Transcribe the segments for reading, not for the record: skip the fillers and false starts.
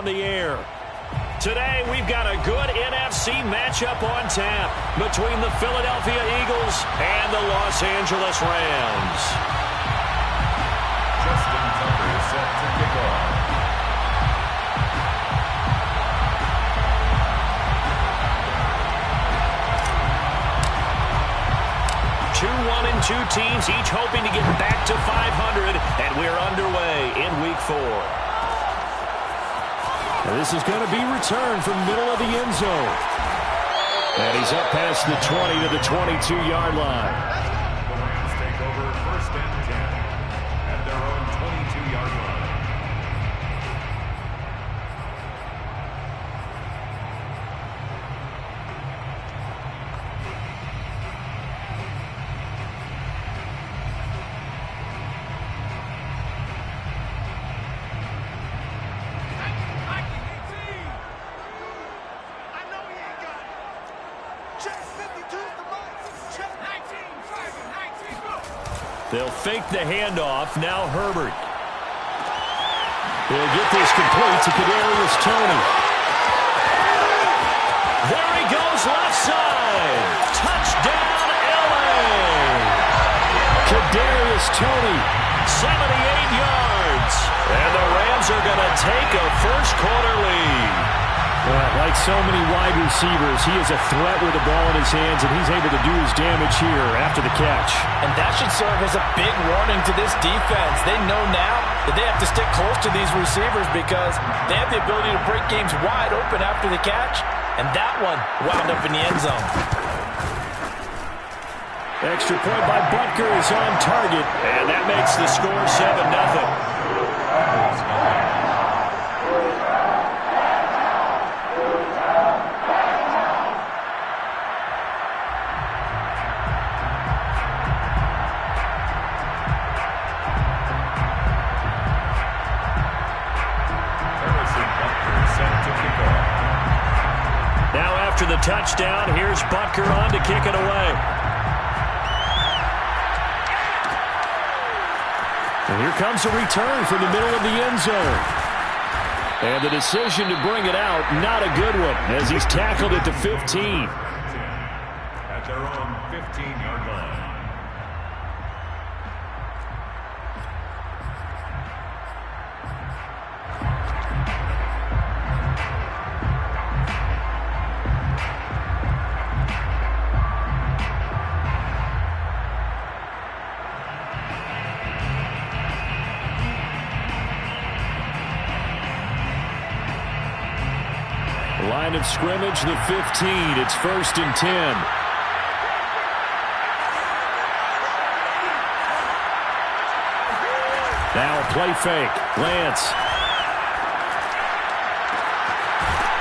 the air. Today, we've got a good NFC matchup on tap between the Philadelphia Eagles and the Los Angeles Rams. Justin Tucker is set to kick off. Two 1-2 teams, each hoping to get back to 500, and we're underway in Week 4. This is going to be returned from middle of the end zone. And he's up past the 20 to the 22-yard line. The Rams take over 1st and 10 at their own 22-yard line. They'll fake the handoff. Now Herbert. He'll get this complete to Kadarius Toney. There he goes, left side. Touchdown, L.A. Kadarius Toney. 78 yards. And the Rams are going to take a first-quarter lead. Like so many wide receivers, he is a threat with the ball in his hands, and he's able to do his damage here after the catch. And that should serve as a big warning to this defense. They know now that they have to stick close to these receivers because they have the ability to break games wide open after the catch, and that one wound up in the end zone. Extra point by Butker is on target, and that makes the score 7-0. After the touchdown, here's Butker on to kick it away. And here comes a return from the middle of the end zone. And the decision to bring it out, not a good one, as he's tackled at the 15. At their own 15-yard line. Line of scrimmage, the 15. It's 1st and 10. Now a play fake. Lance.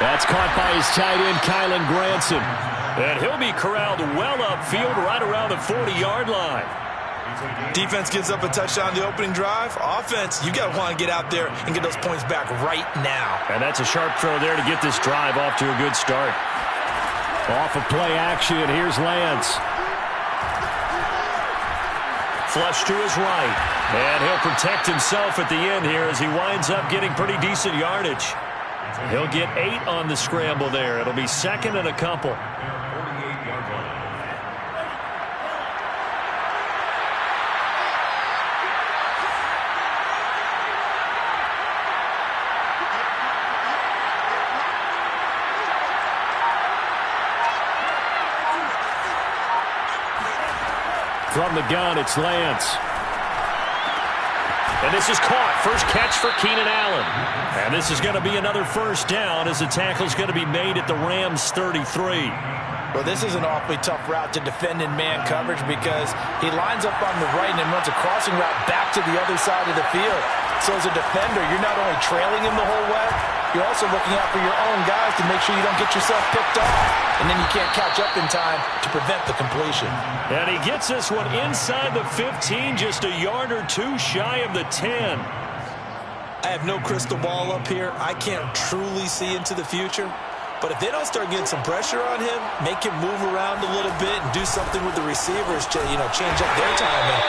That's caught by his tight end, Kylen Granson. And he'll be corralled well upfield right around the 40-yard line. Defense gives up a touchdown the opening drive. Offense, you got to want to get out there and get those points back right now. And that's a sharp throw there to get this drive off to a good start. Off of play action, here's Lance. Flush to his right. And he'll protect himself at the end here as he winds up getting pretty decent yardage. He'll get 8 on the scramble there. It'll be 2nd and a couple. From the gun, it's Lance. And this is caught. First catch for Keenan Allen. And this is going to be another first down as the tackle's going to be made at the Rams' 33. Well, this is an awfully tough route to defend in man coverage because he lines up on the right and then runs a crossing route back to the other side of the field. So as a defender, you're not only trailing him the whole way, you're also looking out for your own guys to make sure you don't get yourself picked off. And then you can't catch up in time to prevent the completion. And he gets this one inside the 15, just a yard or two shy of the 10. I have no crystal ball up here. I can't truly see into the future. But if they don't start getting some pressure on him, make him move around a little bit and do something with the receivers to, change up their timing,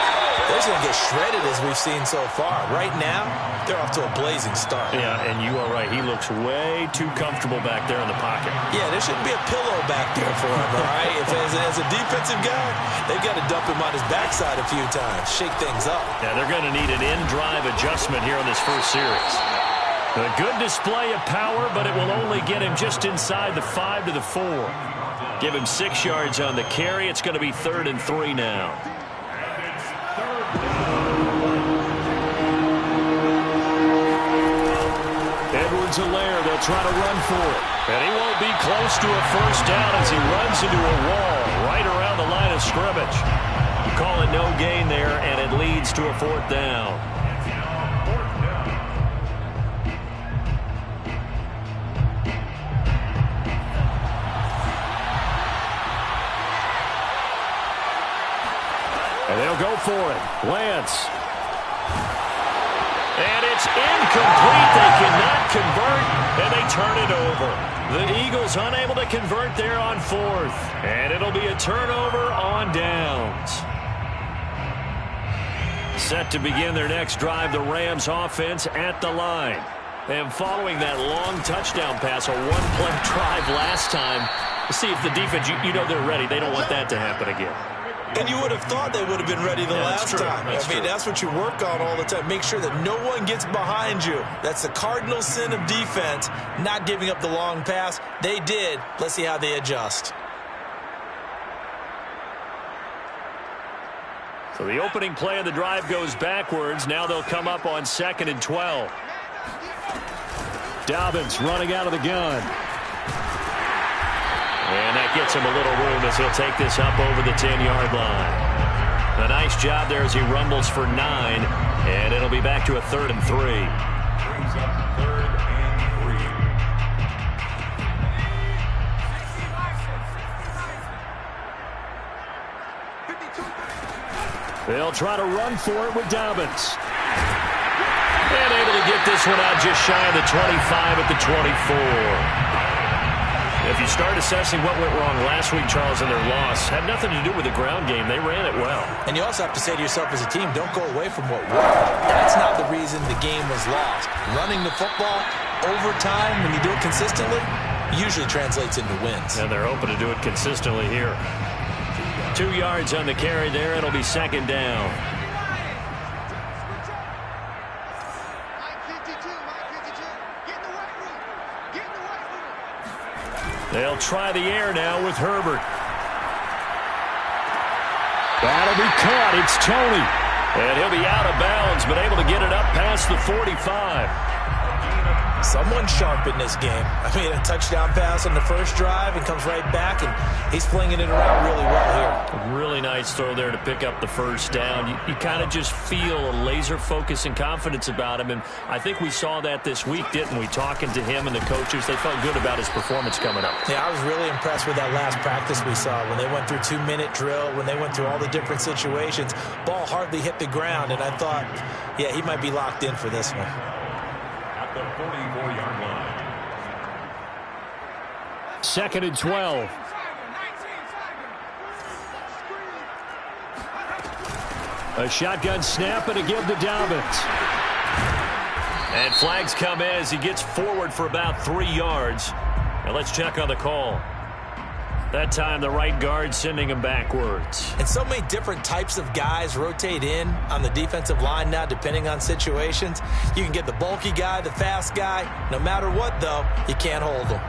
they're just going to get shredded as we've seen so far. Right now, they're off to a blazing start. Yeah, and you are right. He looks way too comfortable back there in the pocket. Yeah, there shouldn't be a pillow back there for him, all right? As a defensive guy, they've got to dump him on his backside a few times, shake things up. Yeah, they're going to need an in-drive adjustment here in this first series. A good display of power, but it will only get him just inside the 5 to the 4. Give him 6 yards on the carry. It's going to be 3rd and 3 now. Edwards-Helaire, they'll try to run for it. And he won't be close to a first down as he runs into a wall right around the line of scrimmage. Call it no gain there, and it leads to a 4th down. And they'll go for it. Lance. And it's incomplete. They cannot convert, and they turn it over. The Eagles unable to convert there on 4th. And it'll be a turnover on downs. Set to begin their next drive, the Rams offense at the line. And following that long touchdown pass, a one-play drive last time, see if the defense, you know they're ready. They don't want that to happen again. And you would have thought they would have been ready the last time. That's what you work on all the time. Make sure that no one gets behind you. That's the cardinal sin of defense, not giving up the long pass. They did. Let's see how they adjust. So the opening play of the drive goes backwards. Now they'll come up on 2nd and 12. Dobbins running out of the gun. And that gets him a little room as he'll take this up over the 10-yard line. A nice job there as he rumbles for 9. And it'll be back to a 3rd and 3. Brings up 3rd and 3. They'll try to run for it with Dobbins. And able to get this one out just shy of the 25 at the 24. If you start assessing what went wrong last week, Charles, in their loss, had nothing to do with the ground game. They ran it well. And you also have to say to yourself as a team, don't go away from what worked. That's not the reason the game was lost. Running the football over time, when you do it consistently, usually translates into wins. And they're hoping to do it consistently here. 2 yards on the carry there. It'll be 2nd down. They'll try the air now with Herbert. That'll be caught. It's Tony. And he'll be out of bounds, but able to get it up past the 45. Someone sharp in this game. I mean, a touchdown pass on the first drive and comes right back, and he's flinging it around really well here. A really nice throw there to pick up the first down. You kind of just feel a laser focus and confidence about him, and I think we saw that this week, didn't we? Talking to him and the coaches, they felt good about his performance coming up. Yeah, I was really impressed with that last practice we saw when they went through 2-minute drill, when they went through all the different situations. Ball hardly hit the ground, and I thought, yeah, he might be locked in for this one. At the 44-yard line. 2nd and 12. A shotgun snap and a give to Dobbins. And flags come in as he gets forward for about 3 yards. Now let's check on the call. That time the right guard sending him backwards. And so many different types of guys rotate in on the defensive line now depending on situations. You can get the bulky guy, the fast guy. No matter what, though, you can't hold them.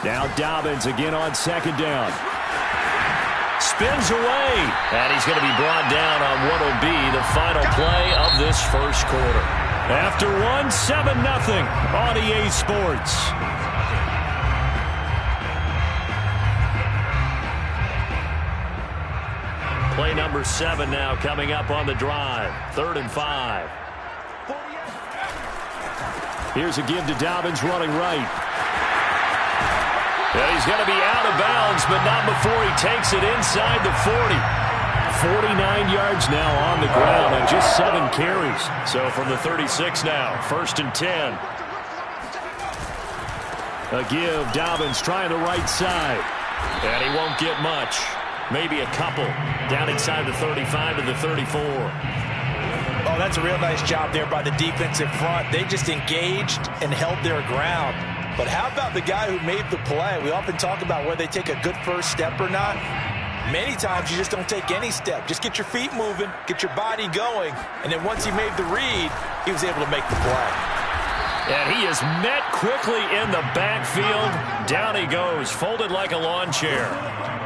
Now Dobbins again on 2nd down. Spins away, and he's going to be brought down on what will be the final play of this first quarter. After 7-0 on EA Sports. Play number 7 now coming up on the drive. 3rd and 5. Here's a give to Dobbins running right. And he's going to be out of bounds, but not before he takes it inside the 40. 49 yards now on the ground on just 7 carries. So from the 36 now, 1st and 10. A give, Dobbins trying the right side. And he won't get much. Maybe a couple. Down inside the 35 to the 34. Oh, that's a real nice job there by the defensive front. They just engaged and held their ground. But how about the guy who made the play? We often talk about whether they take a good first step or not. Many times you just don't take any step. Just get your feet moving, get your body going, and then once he made the read, he was able to make the play. And he is met quickly in the backfield. Down he goes, folded like a lawn chair.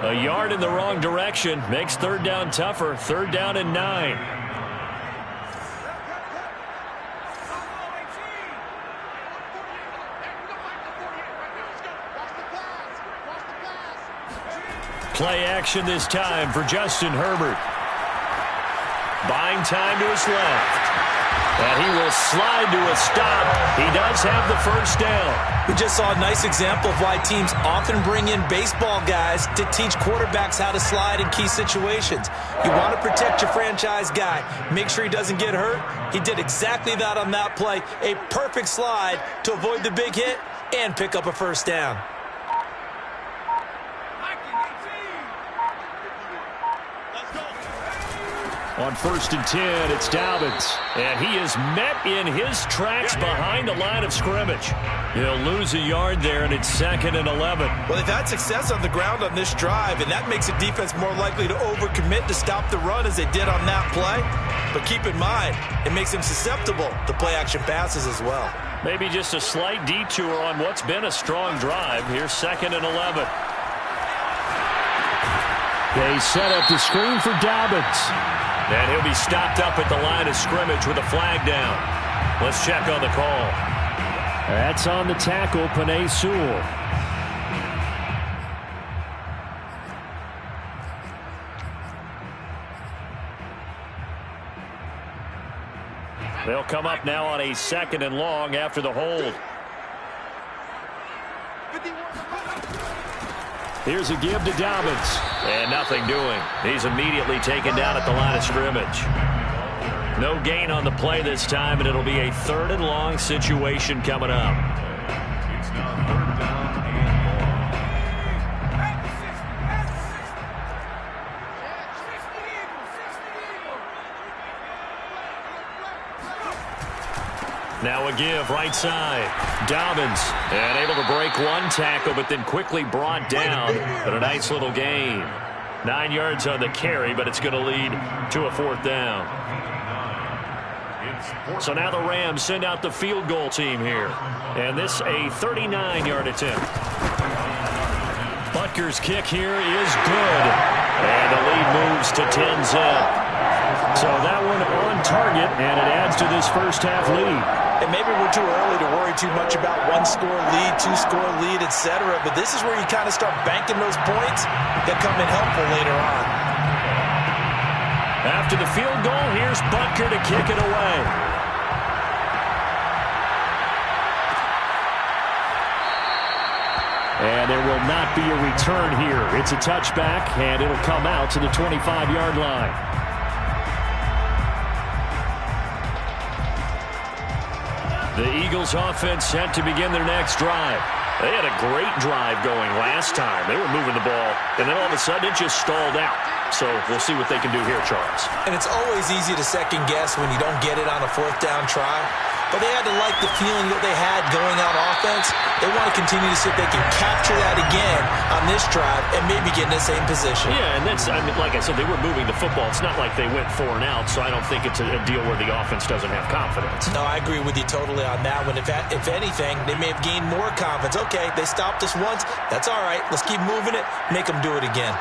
A yard in the wrong direction makes third down tougher. Third down and 9. Play action this time for Justin Herbert. Buying time to his left. And he will slide to a stop. He does have the first down. We just saw a nice example of why teams often bring in baseball guys to teach quarterbacks how to slide in key situations. You want to protect your franchise guy. Make sure he doesn't get hurt. He did exactly that on that play. A perfect slide to avoid the big hit and pick up a first down. On 1st and 10, it's Dobbins. And he is met in his tracks behind the line of scrimmage. He'll lose a yard there, and it's 2nd and 11. Well, they've had success on the ground on this drive, and that makes a defense more likely to overcommit to stop the run as they did on that play. But keep in mind, it makes them susceptible to play-action passes as well. Maybe just a slight detour on what's been a strong drive. Here's 2nd and 11. They set up the screen for Dobbins. And he'll be stopped up at the line of scrimmage with a flag down. Let's check on the call. That's on the tackle, Penei Sewell. They'll come up now on a 2nd and long after the hold. Here's a give to Dobbins. And nothing doing. He's immediately taken down at the line of scrimmage. No gain on the play this time, and it'll be a 3rd and long situation coming up. It's now 3rd down and long. Now a give right side. Dobbins, and able to break one tackle, but then quickly brought down. But a nice little gain. 9 yards on the carry, but it's going to lead to a 4th down. So now the Rams send out the field goal team here. And this a 39-yard attempt. Butker's kick here is good. And the lead moves to 10-zip. So that one on target, and it adds to this first half lead. And maybe we're too early to worry too much about 1-score lead, 2-score lead, etc. But this is where you kind of start banking those points that come in helpful later on. After the field goal, here's Butker to kick it away. And there will not be a return here. It's a touchback, and it'll come out to the 25-yard line. The Eagles offense set to begin their next drive. They had a great drive going last time. They were moving the ball, and then all of a sudden it just stalled out. So we'll see what they can do here, Charles. And it's always easy to second guess when you don't get it on a 4th down try. But they had to like the feeling that they had going on offense. They want to continue to see if they can capture that again on this drive and maybe get in the same position. Yeah, and that's, I mean, like I said, they were moving the football. It's not like they went 4 and out, so I don't think it's a deal where the offense doesn't have confidence. No, I agree with you totally on that one. If anything, they may have gained more confidence. Okay, they stopped us once. That's all right. Let's keep moving it. Make them do it again.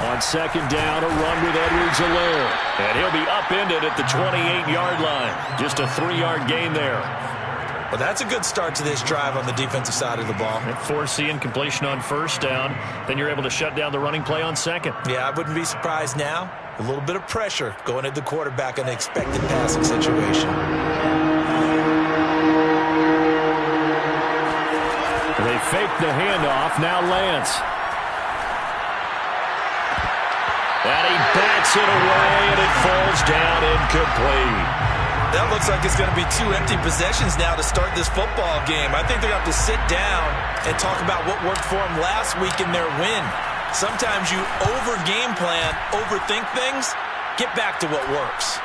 On 2nd down, a run with Edwards-Helaire. And he'll be upended at the 28-yard line. Just a 3-yard gain there. Well, that's a good start to this drive on the defensive side of the ball. Forcing completion on 1st down. Then you're able to shut down the running play on 2nd. Yeah, I wouldn't be surprised now. A little bit of pressure going at the quarterback in the expected passing situation. They fake the handoff. Now Lance. And he bats it away, and it falls down incomplete. That looks like it's going to be 2 empty possessions now to start this football game. I think they're going to have to sit down and talk about what worked for them last week in their win. Sometimes you over-game plan, overthink things, get back to what works.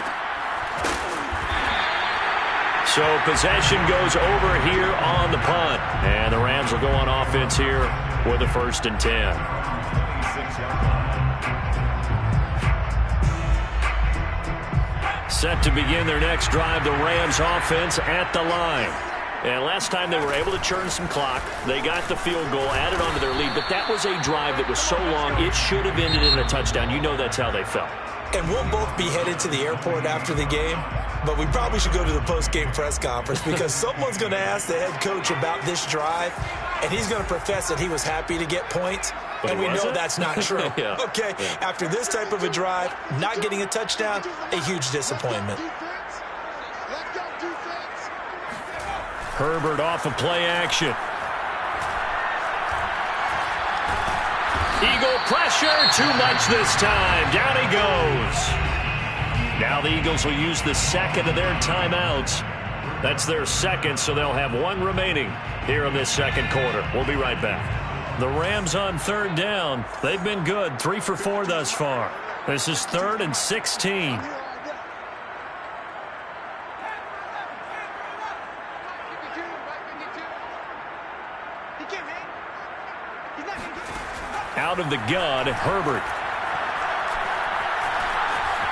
So possession goes over here on the punt. And the Rams will go on offense here with a 1st and 10. Set to begin their next drive, the Rams offense at the line. And last time they were able to churn some clock. They got the field goal, added on to their lead. But that was a drive that was so long, it should have ended in a touchdown. You know that's how they felt. And we'll both be headed to the airport after the game. But we probably should go to the post-game press conference because someone's going to ask the head coach about this drive, and he's going to profess that he was happy to get points, but and we know that's not true. Yeah. Okay, after this type of a drive, not getting a touchdown, a huge disappointment. Herbert off of play action. Eagle pressure, too much this time. Down he goes. Now the Eagles will use the second of their timeouts. That's their second, so they'll have 1 remaining here in this second quarter. We'll be right back. The Rams on 3rd down. They've been good, 3 for 4 thus far. This is 3rd and 16. Out of the gun, Herbert.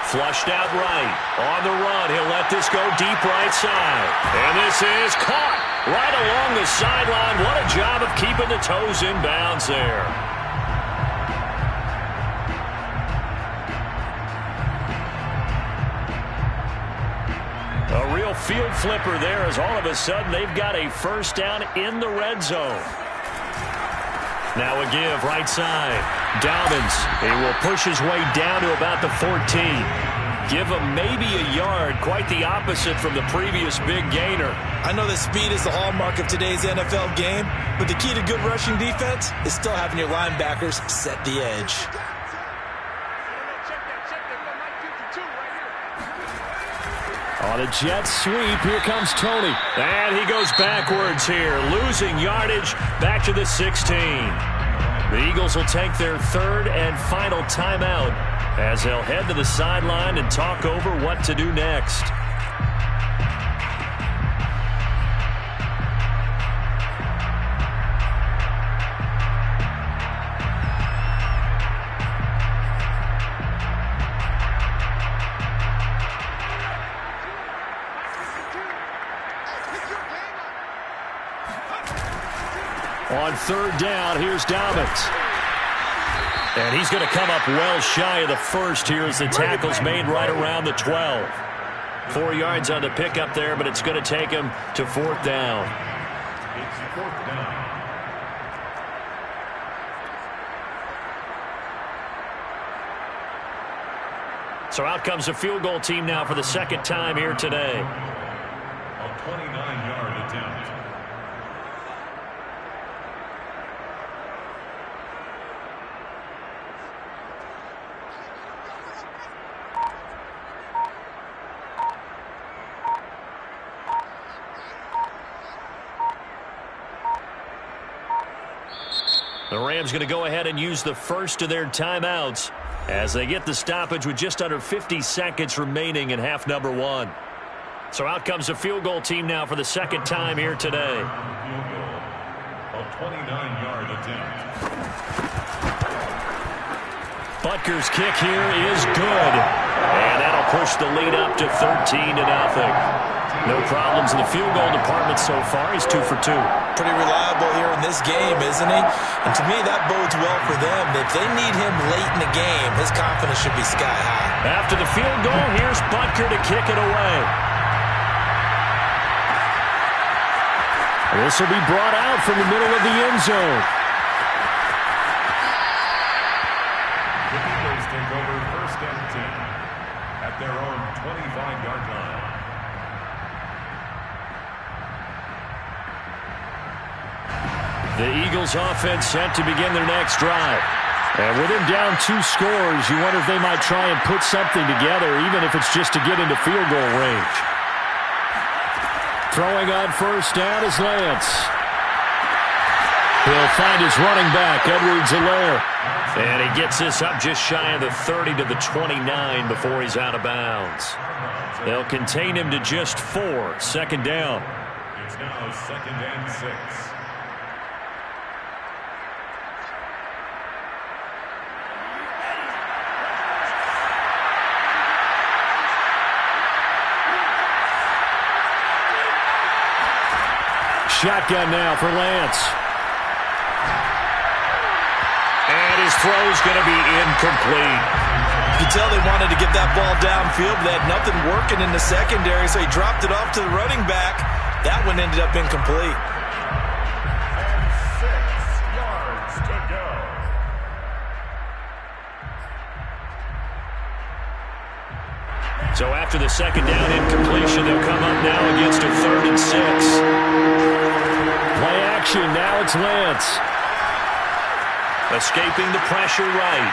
Flushed out right. On the run, he'll let this go deep right side. And this is caught right along the sideline. What a job of keeping the toes in bounds there. A real field flipper there as all of a sudden they've got a 1st down in the red zone. Now a give right side. Dobbins, he will push his way down to about the 14. Give him maybe a yard, quite the opposite from the previous big gainer. I know that speed is the hallmark of today's NFL game, but the key to good rushing defense is still having your linebackers set the edge. On a jet sweep, here comes Tony. And he goes backwards here, losing yardage back to the 16. The Eagles will take their 3rd and final timeout as they'll head to the sideline and talk over what to do next. On 3rd down, here's Dobbins. And he's going to come up well shy of the 1st here as the tackle's made right around the 12. 4 yards on the pickup there, but it's going to take him to 4th down. It's 4th down. So out comes the field goal team now for the 2nd time here today. A 29-yard attempt. The Rams going to go ahead and use the 1st of their timeouts as they get the stoppage with just under 50 seconds remaining in half number 1. So out comes the field goal team now for the 2nd time here today. Field goal. A 29-yard attempt. Butker's kick here is good. And that'll push the lead up to 13-0. No problems in the field goal department so far. He's 2 for 2. Pretty reliable here in this game, isn't he? And to me, that bodes well for them. If they need him late in the game, his confidence should be sky high. After the field goal, here's Butker to kick it away. This will be brought out from the middle of the end zone. The Eagles take over 1st and 10 at their own 25-yard line. The Eagles offense set to begin their next drive. And with him down 2 scores, you wonder if they might try and put something together, even if it's just to get into field goal range. Throwing on first down is Lance. He'll find his running back, Edwards-Helaire. And he gets this up just shy of the 30 to the 29 before he's out of bounds. They'll contain him to just 4. Second down. It's now 2nd and 6. Shotgun now for Lance. And his throw's going to be incomplete. You can tell they wanted to get that ball downfield, but they had nothing working in the secondary, so he dropped it off to the running back. That one ended up incomplete. And 6 yards to go. So after the second down incompletion, they'll come up now against a 3rd and 6. Play action. Now it's Lance. Escaping the pressure right.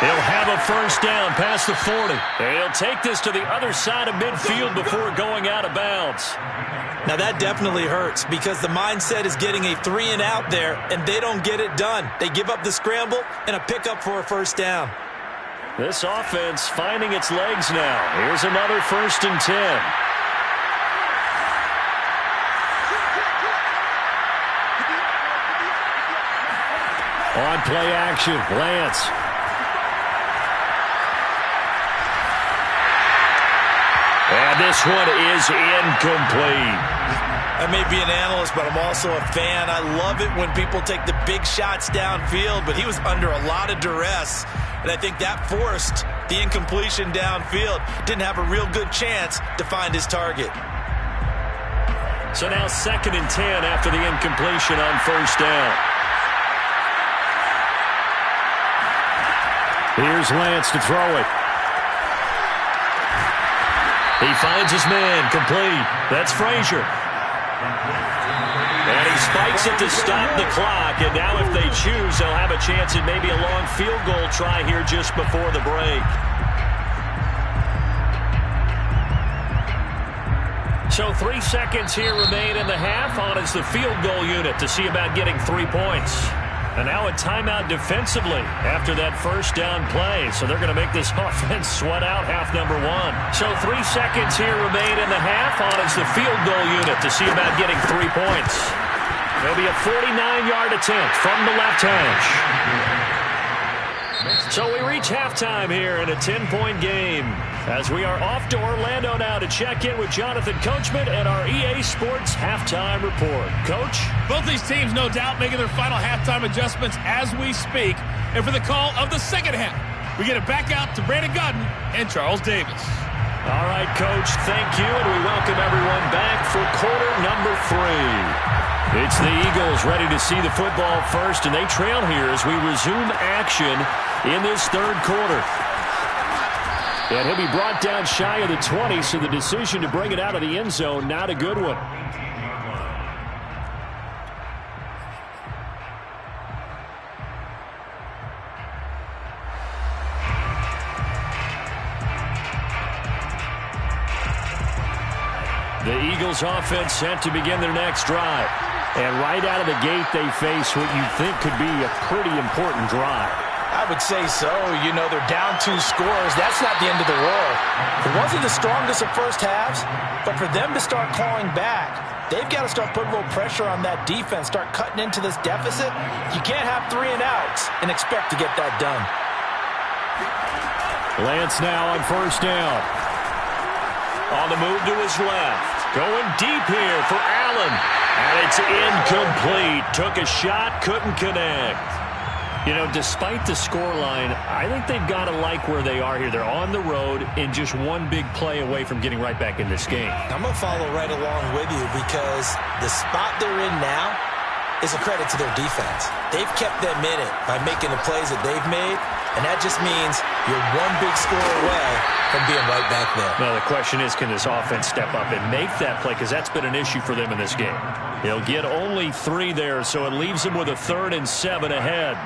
He'll have a first down past the 40. He'll take this to the other side of midfield before going out of bounds. Now that definitely hurts because the mindset is getting a 3 and out there, and they don't get it done. They give up the scramble and a pickup for a first down. This offense finding its legs now. Here's another 1st and 10. On play action, Lance. And this one is incomplete. I may be an analyst, but I'm also a fan. I love it when people take the big shots downfield, but he was under a lot of duress, and I think that forced the incompletion downfield. Didn't have a real good chance to find his target. So now 2nd and 10 after the incompletion on first down. Here's Lance to throw it. He finds his man, complete. That's Frazier. And he spikes it to stop the clock. And now if they choose, they'll have a chance at maybe a long field goal try here just before the break. So 3 seconds here remain in the half. On is the field goal unit to see about getting 3 points. And now a timeout defensively after that first down play. So they're going to make this offense sweat out half number 1. So 3 seconds here remain in the half. On is the field goal unit to see about getting 3 points. There'll be a 49-yard attempt from the left hash. So we reach halftime here in a 10-point game as we are off to Orlando now to check in with Jonathan Coachman and our EA Sports Halftime Report. Coach? Both these teams, no doubt, making their final halftime adjustments as we speak. And for the call of the second half, we get it back out to Brandon Godden and Charles Davis. All right, Coach, thank you, and we welcome everyone back for quarter number 3. It's the Eagles ready to see the football first, and they trail here as we resume action in this third quarter. And he'll be brought down shy of the 20, so the decision to bring it out of the end zone, not a good one. The Eagles offense set to begin their next drive. And right out of the gate, they face what you think could be a pretty important drive. I would say so. You know, they're down 2 scores. That's not the end of the world. It wasn't the strongest of first halves, but for them to start clawing back, they've got to start putting a little pressure on that defense, start cutting into this deficit. You can't have 3 and outs and expect to get that done. Lance now on first down. On the move to his left. Going deep here for Allen. And it's incomplete. Took a shot, couldn't connect. You know, despite the scoreline, I think they've got to like where they are here. They're on the road and just one big play away from getting right back in this game. I'm going to follow right along with you because the spot they're in now is a credit to their defense. They've kept them in it by making the plays that they've made, and that just means you're one big score away from being right back there. Now, the question is, can this offense step up and make that play? Because that's been an issue for them in this game. He'll get only 3 there, so it leaves him with a 3rd and 7 ahead.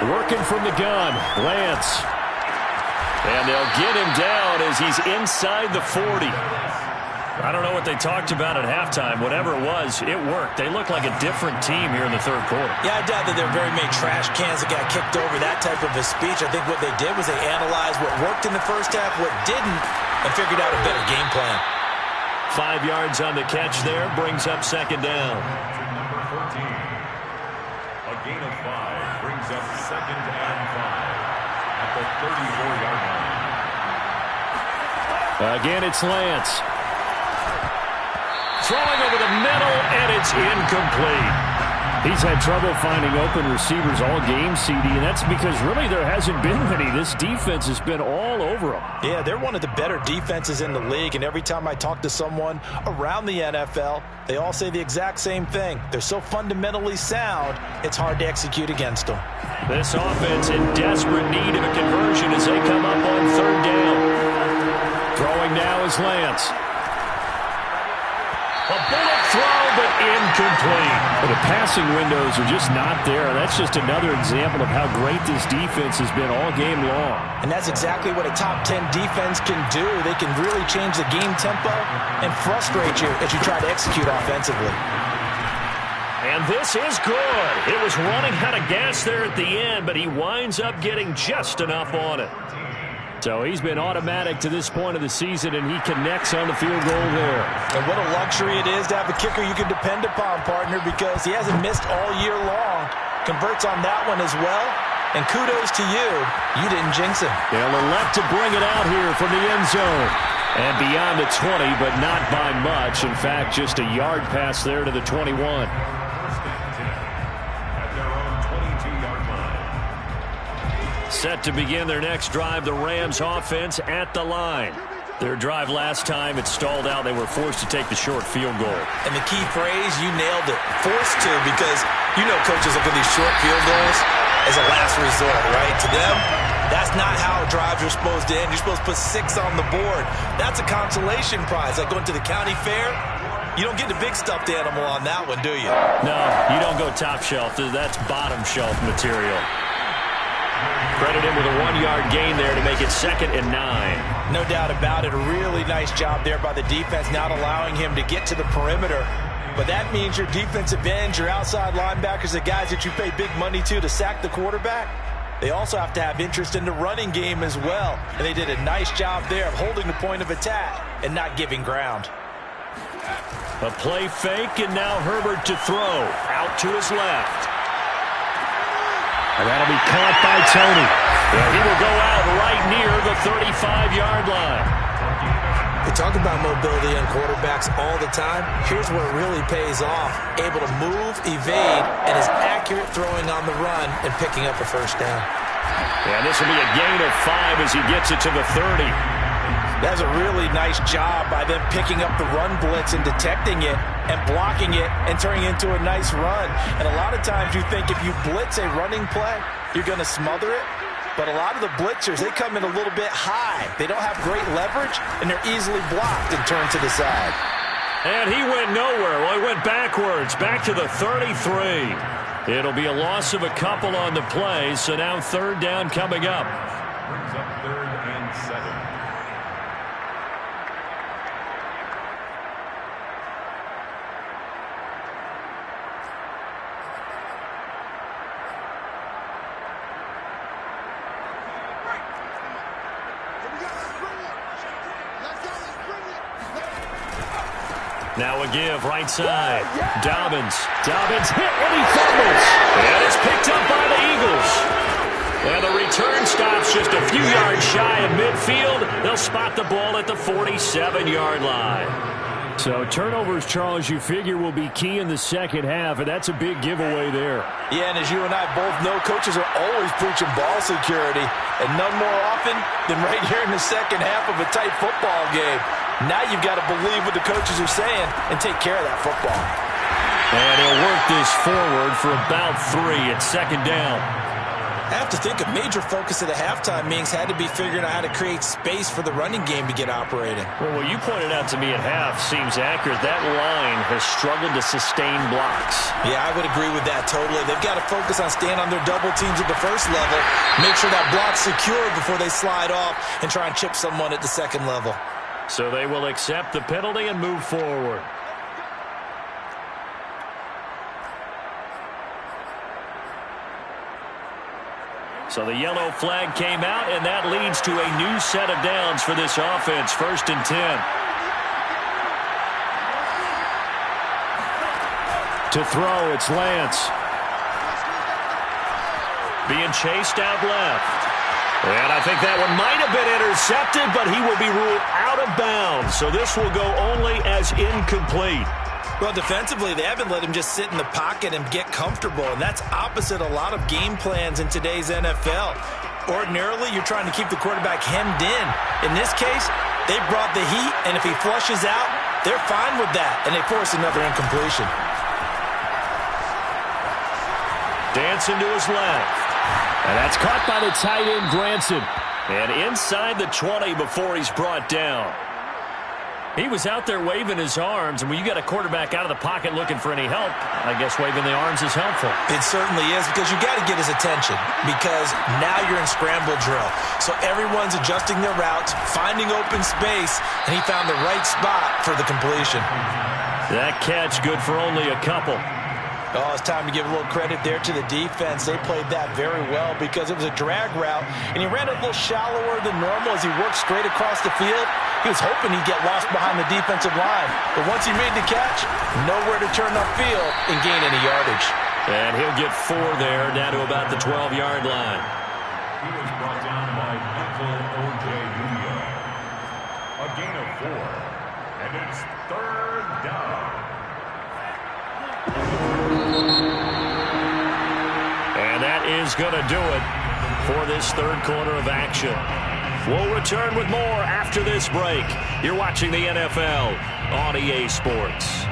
Working from the gun. Lance. And they'll get him down as he's inside the 40. I don't know what they talked about at halftime. Whatever it was, it worked. They look like a different team here in the third quarter. Yeah, I doubt that there are very many trash cans that got kicked over, that type of a speech. I think what they did was they analyzed what worked in the first half, what didn't, and figured out a better game plan. 5 yards on the catch there, brings up second down. Number 14. A gain of 5 brings up second and 5 at the 34-yard line. Again, it's Lance. Throwing over the middle, and it's incomplete. He's had trouble finding open receivers all game, CD, and that's because really there hasn't been many. This defense has been all over them. Yeah, they're one of the better defenses in the league, and every time I talk to someone around the NFL, they all say the exact same thing. They're so fundamentally sound, it's hard to execute against them. This offense in desperate need of a conversion as they come up on third down. Throwing now is Lance. A bullet throw, but incomplete. But the passing windows are just not there. That's just another example of how great this defense has been all game long. And that's exactly what a top 10 defense can do. They can really change the game tempo and frustrate you as you try to execute offensively. And this is good. It was running out of gas there at the end, but he winds up getting just enough on it. So he's been automatic to this point of the season, and he connects on the field goal there. And what a luxury it is to have a kicker you can depend upon, partner, because he hasn't missed all year long. Converts on that one as well. And kudos to you. You didn't jinx him. They'll elect to bring it out here from the end zone. And beyond the 20, but not by much. In fact, just a yard pass there to the 21. Set to begin their next drive, the Rams offense at the line. Their drive last time, it stalled out. They were forced to take the short field goal. And the key phrase, you nailed it. Forced to, because you know coaches look at these short field goals as a last resort, right? To them, that's not how drives are supposed to end. You're supposed to put 6 on the board. That's a consolation prize. Like going to the county fair, you don't get the big stuffed animal on that one, do you? No, you don't go top shelf. That's bottom shelf material. Credit him with a 1-yard gain there to make it 2nd and 9. No doubt about it. A really nice job there by the defense, not allowing him to get to the perimeter. But that means your defensive ends, your outside linebackers, the guys that you pay big money to sack the quarterback, they also have to have interest in the running game as well. And they did a nice job there of holding the point of attack and not giving ground. A play fake, and now Herbert to throw. Out to his left. And that'll be caught by Tony. Yeah, he will go out right near the 35-yard line. We talk about mobility on quarterbacks all the time. Here's where it really pays off. Able to move, evade, and is accurate throwing on the run and picking up a first down. And this will be a gain of 5 as he gets it to the 30. That's a really nice job by them picking up the run blitz and detecting it and blocking it and turning it into a nice run. And a lot of times you think if you blitz a running play, you're going to smother it. But a lot of the blitzers, they come in a little bit high. They don't have great leverage, and they're easily blocked and turned to the side. And he went nowhere. Well, he went backwards, back to the 33. It'll be a loss of a couple on the play, so now 3rd down coming up. Brings up 3rd and 7. Now a give, right side. Dobbins hit when he fumbles. And it's picked up by the Eagles. And the return stops just a few yards shy of midfield. They'll spot the ball at the 47-yard line. So turnovers, Charles, you figure will be key in the second half, and that's a big giveaway there. Yeah, and as you and I both know, coaches are always preaching ball security, and none more often than right here in the second half of a tight football game. Now you've got to believe what the coaches are saying and take care of that football. And he'll work this forward for about 3 at 2nd down. I have to think a major focus at the halftime meetings had to be figuring out how to create space for the running game to get operating. Well, what you pointed out to me at half seems accurate. That line has struggled to sustain blocks. Yeah, I would agree with that totally. They've got to focus on staying on their double teams at the first level, make sure that block's secure before they slide off and try and chip someone at the second level. So they will accept the penalty and move forward. So the yellow flag came out, and that leads to a new set of downs for this offense. 1st and 10. To throw, it's Lance. Being chased out left. And I think that one might have been intercepted, but he will be ruled out of bounds. So this will go only as incomplete. Well, defensively, they haven't let him just sit in the pocket and get comfortable, and that's opposite a lot of game plans in today's NFL. Ordinarily, you're trying to keep the quarterback hemmed in. In this case, they brought the heat, and if he flushes out, they're fine with that, and they force another incompletion. Dancing to his left. And that's caught by the tight end, Granson. And inside the 20 before he's brought down. He was out there waving his arms, and when you got a quarterback out of the pocket looking for any help, I guess waving the arms is helpful. It certainly is, because you got to get his attention, because now you're in scramble drill. So everyone's adjusting their routes, finding open space, and he found the right spot for the completion. That catch good for only a couple. Oh, it's time to give a little credit there to the defense. They played that very well because it was a drag route, and he ran a little shallower than normal as he worked straight across the field. He was hoping he'd get lost behind the defensive line, but once he made the catch, nowhere to turn upfield and gain any yardage. And he'll get 4 there, down to about the 12-yard line. He was brought down by Uncle O.J. Jr. A gain of 4, and it's 3rd down. And that is going to do it for this 3rd quarter of action. We'll return with more after this break. You're watching the NFL on EA Sports.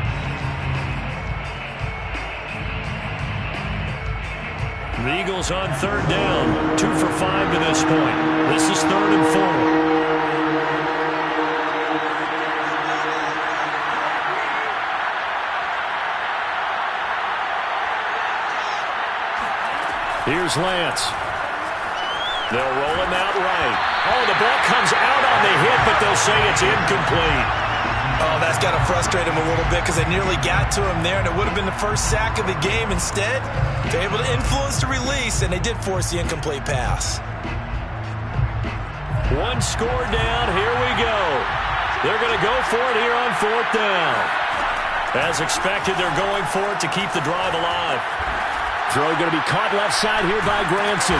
The Eagles on 3rd down. 2 for 5 to this point. This is 3rd and 4. Here's Lance. They'll roll him out right. Oh, the ball comes out on the hit, but they'll say it's incomplete. Oh, that's got to frustrate him a little bit because they nearly got to him there, and it would have been the first sack of the game. Instead, they're able to influence the release, and they did force the incomplete pass. 1 score down. Here we go. They're going to go for it here on 4th down. As expected, they're going for it to keep the drive alive. Throw going to be caught left side here by Granson.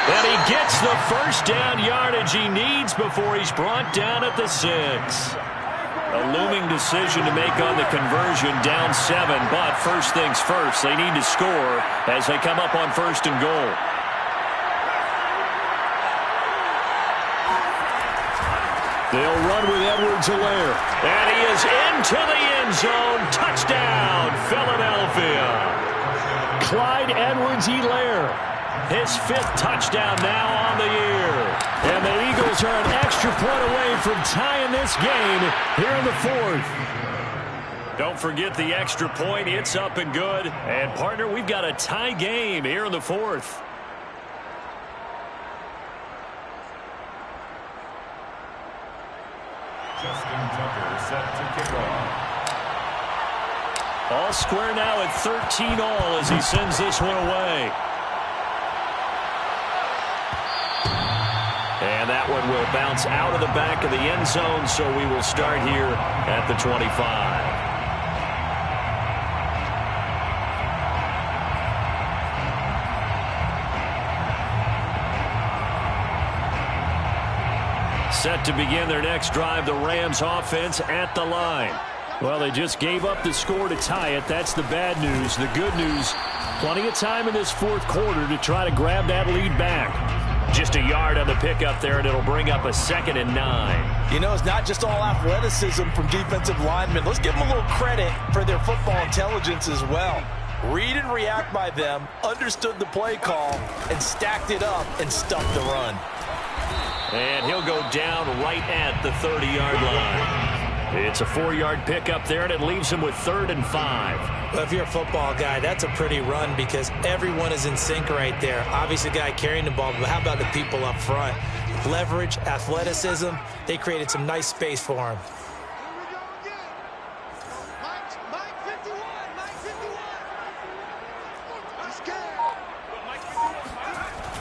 And he gets the first down yardage he needs before he's brought down at the 6. A looming decision to make on the conversion, down 7. But first things first, they need to score as they come up on 1st and goal. They'll run with Edwards-Helaire. And he is into the end zone. Touchdown, Philadelphia. Clyde Edwards-Helaire. His 5th touchdown now on the year. And the Eagles are an extra point away from tying this game here in the 4th. Don't forget the extra point. It's up and good. And, partner, we've got a tie game here in the 4th. Justin Tucker set to kick off. All square now at 13 all as he sends this one away. And that one will bounce out of the back of the end zone, so we will start here at the 25. Set to begin their next drive, the Rams offense at the line. Well, they just gave up the score to tie it. That's the bad news. The good news, plenty of time in this 4th quarter to try to grab that lead back. Just a yard on the pickup there, and it'll bring up a 2nd and 9. You know, it's not just all athleticism from defensive linemen. Let's give them a little credit for their football intelligence as well. Read and react by them, understood the play call, and stacked it up and stuffed the run. And he'll go down right at the 30-yard line. It's a 4-yard pickup there, and it leaves him with 3rd and 5. Well, if you're a football guy, that's a pretty run because everyone is in sync right there. Obviously, the guy carrying the ball, but how about the people up front? Leverage, athleticism, they created some nice space for him.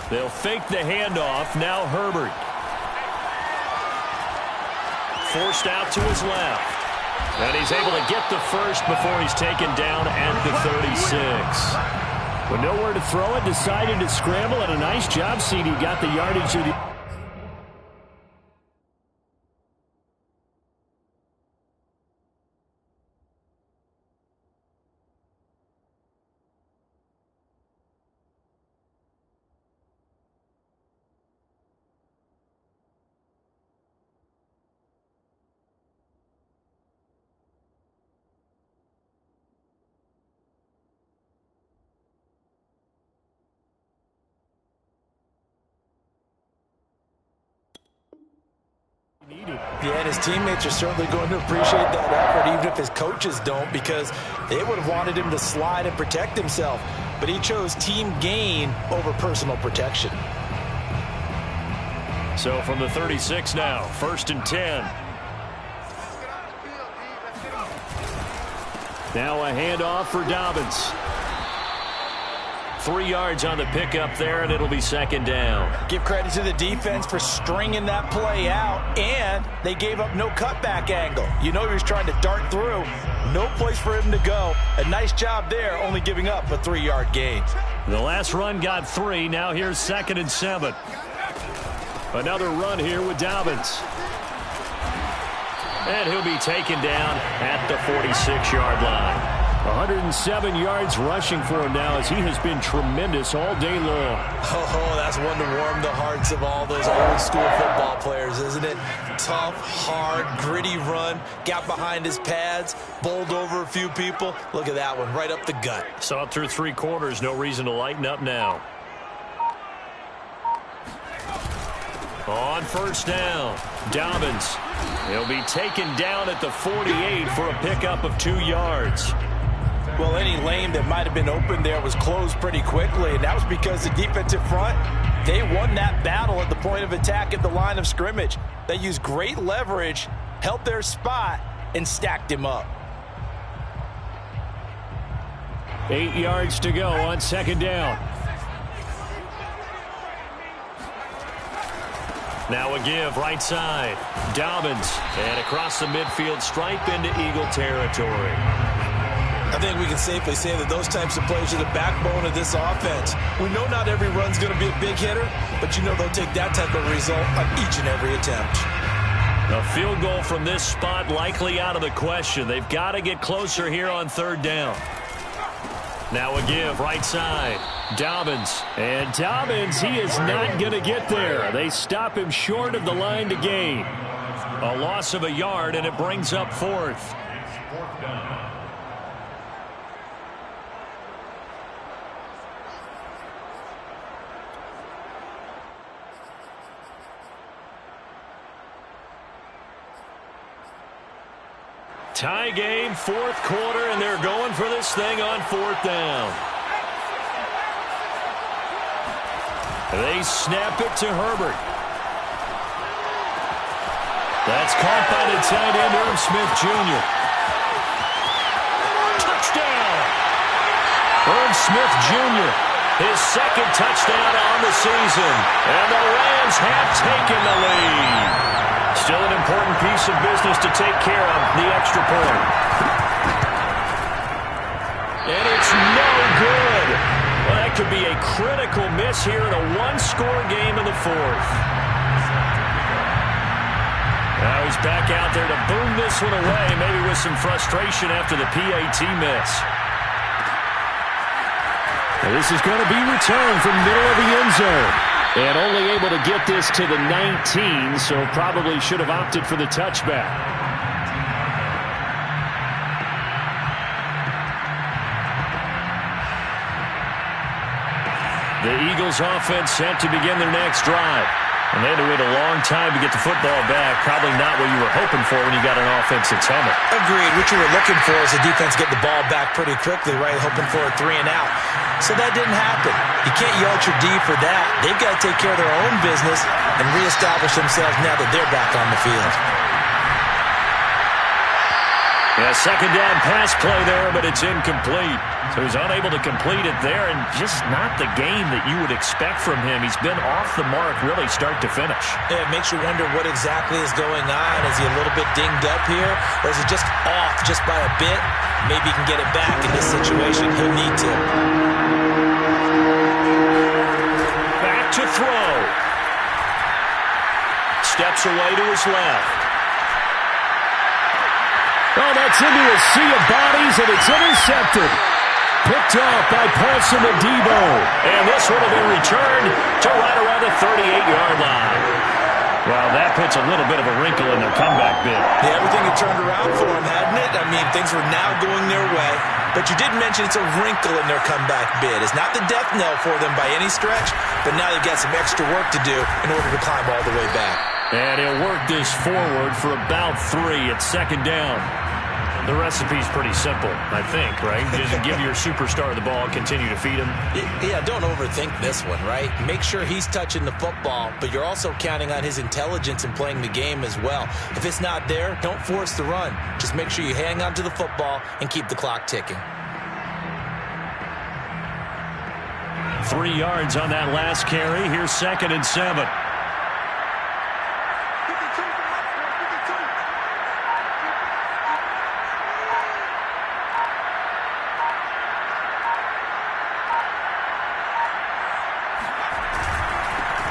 They'll fake the handoff. Now Herbert. Forced out to his left. And he's able to get the first before he's taken down at the 36. With nowhere to throw it, decided to scramble, and a nice job, CD. Got the yardage to the... Yeah, and his teammates are certainly going to appreciate that effort, even if his coaches don't, because they would have wanted him to slide and protect himself. But he chose team gain over personal protection. So from the 36 now, 1st and 10. Now a handoff for Dobbins. 3 yards on the pickup there, and it'll be 2nd down. Give credit to the defense for stringing that play out, and they gave up no cutback angle. You know he was trying to dart through. No place for him to go. A nice job there, only giving up a 3-yard gain. The last run got 3. Now here's 2nd and 7. Another run here with Dobbins. And he'll be taken down at the 46-yard line. 107 yards rushing for him now as he has been tremendous all day long. Oh, that's one to warm the hearts of all those old school football players, isn't it? Tough, hard, gritty run, got behind his pads, bowled over a few people. Look at that one, right up the gut. Saw it through 3 quarters, no reason to lighten up now. On 1st down, Dobbins. He'll be taken down at the 48 for a pickup of 2 yards. Well, any lane that might have been open there was closed pretty quickly, and that was because the defensive front, they won that battle at the point of attack at the line of scrimmage. They used great leverage, held their spot, and stacked him up. 8 yards to go on 2nd down. Now a give, right side. Dobbins, and across the midfield stripe into Eagle territory. I think we can safely say that those types of plays are the backbone of this offense. We know not every run's going to be a big hitter, but you know they'll take that type of result on each and every attempt. A field goal from this spot likely out of the question. They've got to get closer here on 3rd down. Now a give, right side. Dobbins. And Dobbins, he is not going to get there. They stop him short of the line to gain. A loss of a yard, and it brings up 4th. Tie game, 4th quarter, and they're going for this thing on 4th down. They snap it to Herbert. That's caught by the tight end, Irv Smith Jr. Touchdown! Irv Smith Jr., his 2nd touchdown on the season. And the Rams have taken the lead. Still an important piece of business to take care of, the extra point. And it's no good. Well, that could be a critical miss here in a 1-score game in the 4th. Now he's back out there to boom this one away, maybe with some frustration after the PAT miss. Now this is going to be returned from middle of the end zone. And only able to get this to the 19, so probably should have opted for the touchback. The Eagles offense set to begin their next drive. And they had to wait a long time to get the football back. Probably not what you were hoping for when you got an offense that's humming. Agreed. What you were looking for is the defense get the ball back pretty quickly, right? Hoping for a 3 and out. So that didn't happen. You can't yell at your D for that. They've got to take care of their own business and reestablish themselves now that they're back on the field. Yeah, second down pass play there, but it's incomplete. So he's unable to complete it there, and just not the game that you would expect from him. He's been off the mark really start to finish. Yeah, it makes you wonder what exactly is going on. Is he a little bit dinged up here, or is it just off just by a bit? Maybe he can get it back in this situation. He'll need to. Back to throw. Steps away to his left. Oh, that's into a sea of bodies, and it's intercepted. Picked off by Paulson Adebo. And this one will be returned to right around the 38-yard line. Well, that puts a little bit of a wrinkle in their comeback bid. Yeah, everything had turned around for them, hadn't it? I mean, things were now going their way. But you did mention it's a wrinkle in their comeback bid. It's not the death knell for them by any stretch, but now they've got some extra work to do in order to climb all the way back. And he'll work this forward for about 3 at second down. The recipe's pretty simple, I think, right? Just give your superstar the ball, continue to feed him. Yeah, don't overthink this one, right? Make sure he's touching the football, but you're also counting on his intelligence in playing the game as well. If it's not there, don't force the run. Just make sure you hang on to the football and keep the clock ticking. 3 yards on that last carry. Here's 2nd and 7.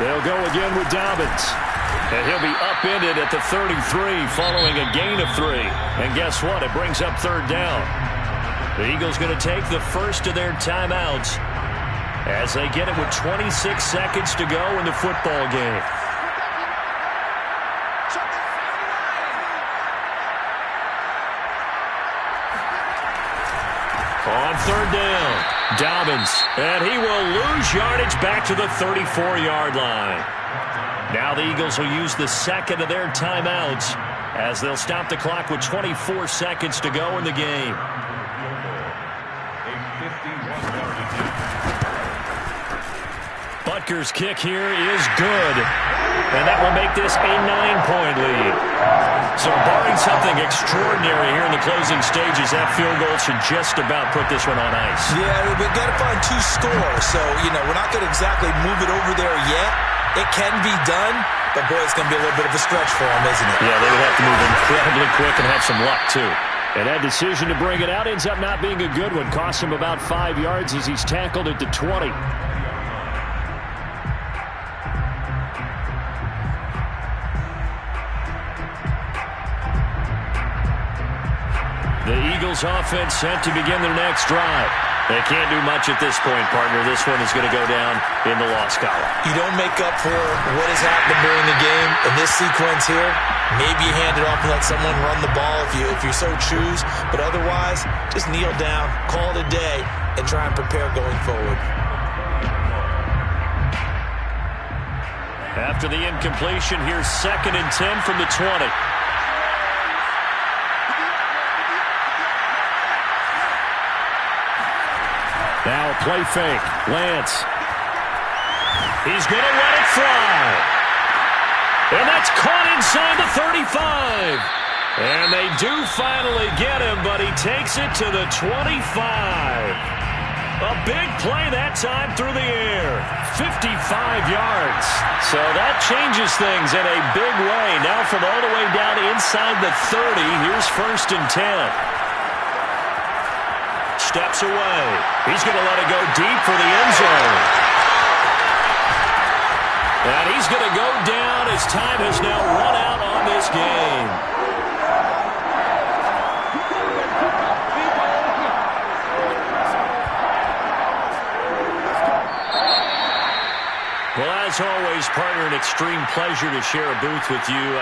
They'll go again with Dobbins. And he'll be upended at the 33 following a gain of 3. And guess what? It brings up 3rd down. The Eagles going to take the first of their timeouts as they get it with 26 seconds to go in the football game. On 3rd down, Dobbins, and he will lose yardage back to the 34-yard line. Now the Eagles will use the second of their timeouts as they'll stop the clock with 24 seconds to go in the game. Butker's kick here is good, and that will make this a 9-point lead. So barring something extraordinary here in the closing stages, that field goal should just about put this one on ice. Yeah, we've got to find 2 scores. So, we're not going to exactly move it over there yet. It can be done, but, boy, it's going to be a little bit of a stretch for them, isn't it? Yeah, they would have to move incredibly quick and have some luck, too. And that decision to bring it out ends up not being a good one. Costs him about 5 yards as he's tackled at the 20. The Eagles offense set to begin their next drive. They can't do much at this point, partner. This one is going to go down in the loss column. You don't make up for what has happened during the game in this sequence here. Maybe you hand it off and let someone run the ball if you so choose. But otherwise, just kneel down, call it a day, and try and prepare going forward. After the incompletion, here's 2nd and 10 from the 20. Now a play fake. Lance. He's going to let it fly. And that's caught inside the 35. And they do finally get him, but he takes it to the 25. A big play that time through the air. 55 yards. So that changes things in a big way. Now from all the way down inside the 30, here's 1st and 10. Steps away. He's going to let it go deep for the end zone. And he's going to go down as time has now run out on this game. Well, as always, partner, an extreme pleasure to share a booth with you.